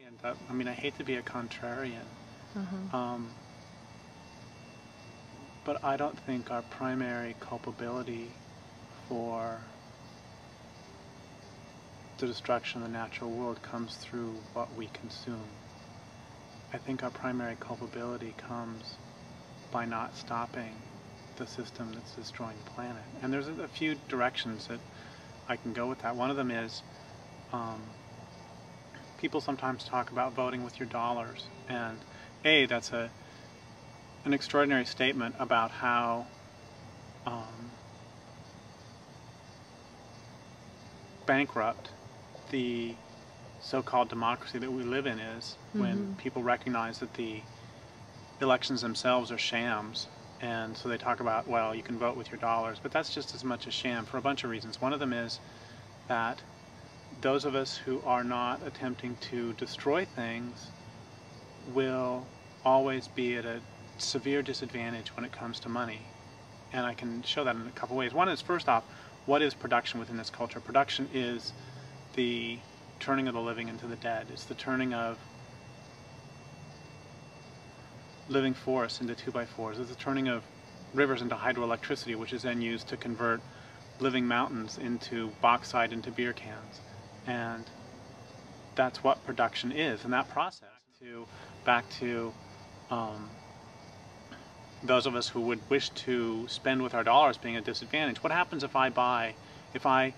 I mean, I hate to be a contrarian, um, but I don't think our primary culpability for the destruction of the natural world comes through what we consume. I think our primary culpability comes by not stopping the system that's destroying the planet. And there's a few directions that I can go with that. One of them is people sometimes talk about voting with your dollars, and that's an extraordinary statement about how bankrupt the so-called democracy that we live in is when people recognize that the elections themselves are shams. And so they talk about, well, you can vote with your dollars, but that's just as much a sham for a bunch of reasons. One of them is that those of us who are not attempting to destroy things will always be at a severe disadvantage when it comes to money. And I can show that in a couple ways. One is, first off, what is production within this culture? Production is the turning of the living into the dead. It's the turning of living forests into 2x4s. It's the turning of rivers into hydroelectricity, which is then used to convert living mountains into bauxite into beer cans. And that's what production is. And that process, back to those of us who would wish to spend with our dollars being at a disadvantage. What happens if I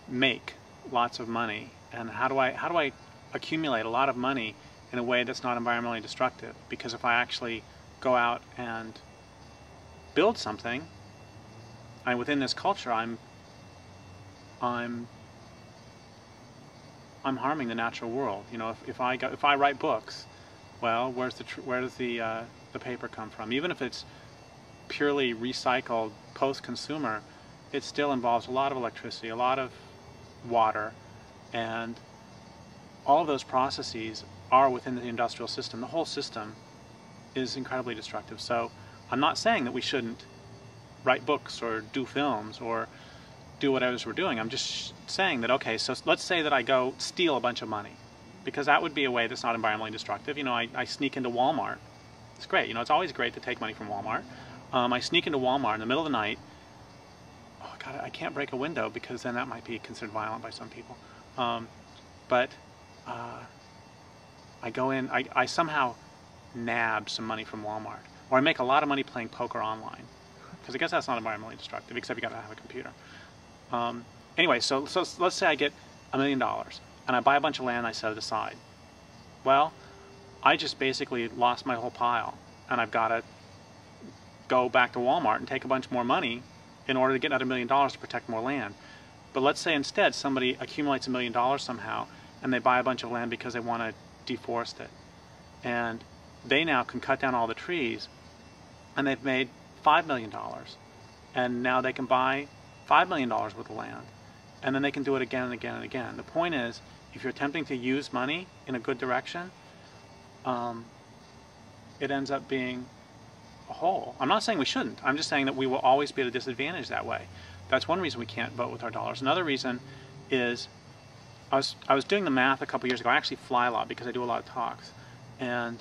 make lots of money, and how do I accumulate a lot of money in a way that's not environmentally destructive? Because if I actually go out and build something, within this culture, I'm harming the natural world. You know, if I write books, well, where does the paper come from? Even if it's purely recycled post-consumer, it still involves a lot of electricity, a lot of water, and all of those processes are within the industrial system. The whole system is incredibly destructive. So I'm not saying that we shouldn't write books or do films or do whatever we're doing. I'm just saying that, okay, so let's say that I go steal a bunch of money, because that would be a way that's not environmentally destructive. You know, I sneak into Walmart. It's great. You know, it's always great to take money from Walmart. I sneak into Walmart in the middle of the night. Oh, God, I can't break a window because then that might be considered violent by some people. But I go in, I somehow nab some money from Walmart. Or I make a lot of money playing poker online. Because I guess that's not environmentally destructive, except you got to have a computer. Anyway, so let's say I get $1 million, and I buy a bunch of land and I set it aside. Well, I just basically lost my whole pile, and I've got to go back to Walmart and take a bunch more money in order to get another $1 million to protect more land. But let's say instead somebody accumulates $1 million somehow, and they buy a bunch of land because they want to deforest it. And they now can cut down all the trees, and they've made $5 million. And now they can buy $5 million worth of land. And then they can do it again and again and again. The point is, if you're attempting to use money in a good direction, it ends up being a whole. I'm not saying we shouldn't. I'm just saying that we will always be at a disadvantage that way. That's one reason we can't vote with our dollars. Another reason is, I was doing the math a couple years ago. I actually fly a lot because I do a lot of talks. And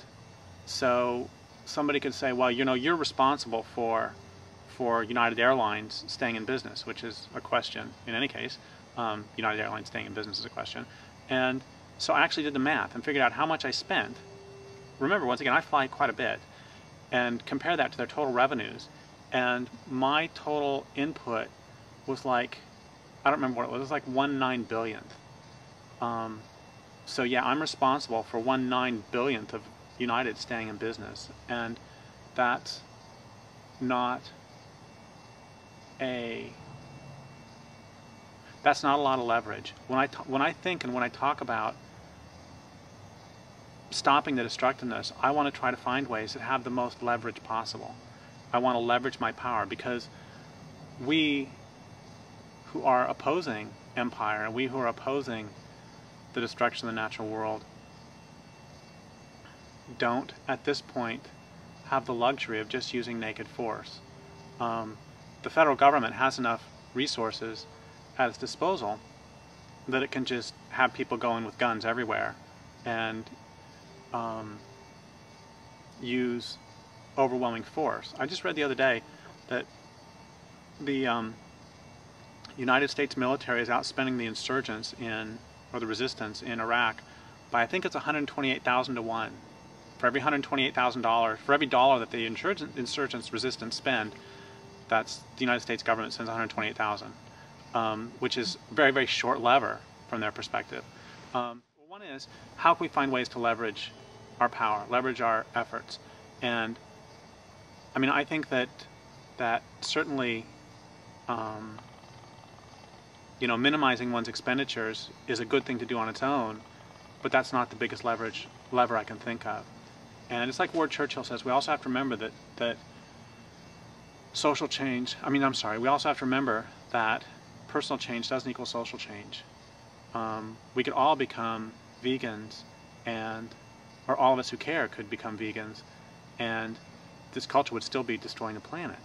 so somebody could say, well, you know, you're responsible for United Airlines staying in business, which is a question in any case. United Airlines staying in business is a question. And so I actually did the math and figured out how much I spent. Remember, once again, I fly quite a bit, and compare that to their total revenues. And my total input was like, I don't remember what it was like 1/9 billionth. So yeah, I'm responsible for 1/9 billionth of United staying in business, and that's not a lot of leverage. When I think and when I talk about stopping the destructiveness, I want to try to find ways that have the most leverage possible. I want to leverage my power, because we who are opposing empire and we who are opposing the destruction of the natural world don't, at this point, have the luxury of just using naked force. The federal government has enough resources at its disposal that it can just have people going with guns everywhere and use overwhelming force. I just read the other day that the United States military is outspending the insurgents or the resistance in Iraq by, I think it's 128,000 to 1. For every $128,000, for every dollar that the insurgents resistance spend, that's the United States government sends 128,000, which is very, very short lever from their perspective. One is, how can we find ways to leverage our power, leverage our efforts? And I mean, I think that certainly, you know, minimizing one's expenditures is a good thing to do on its own, but that's not the biggest lever I can think of. And it's like Ward Churchill says, we also have to remember that social change, we also have to remember that personal change doesn't equal social change. We could all become vegans, or all of us who care could become vegans, and this culture would still be destroying the planet.